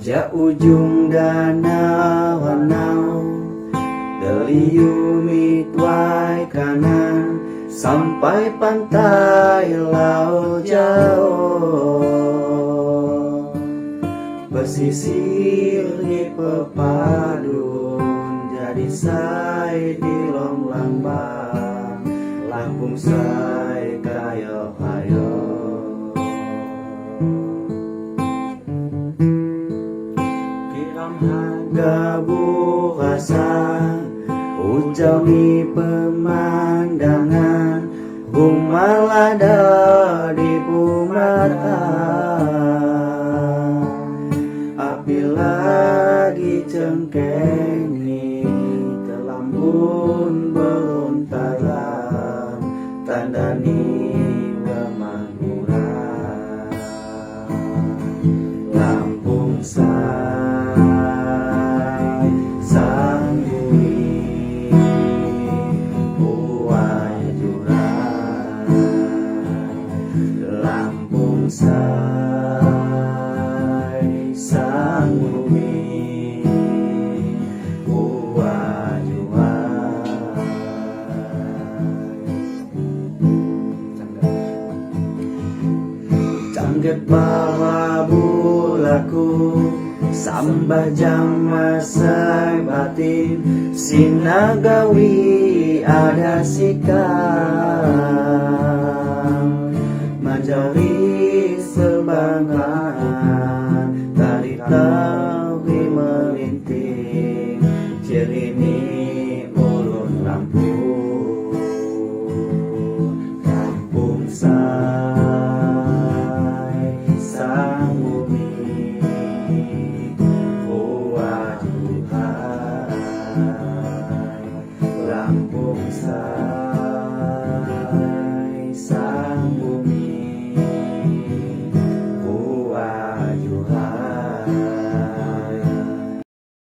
Ja ujung danau Deliu midway kanan sampai pantai laut jauh. Pesisir di pepadun jadi say di long lambang Lampung say kayo hayo. Kiram harga burasa Ujawi pemandangan Bumalada di Bumata Api lagi cengkengi Telambun beruntalan Tandani kemakmuran Lampung say sang bumi Lampung say sang bumi Cangget bawa bulaku Sambah jama say batin Sinagawi ada sikap Manjari sebangan Tari tawi melinting Cirini ulun Lampung Lampung say sang bumi Lampung say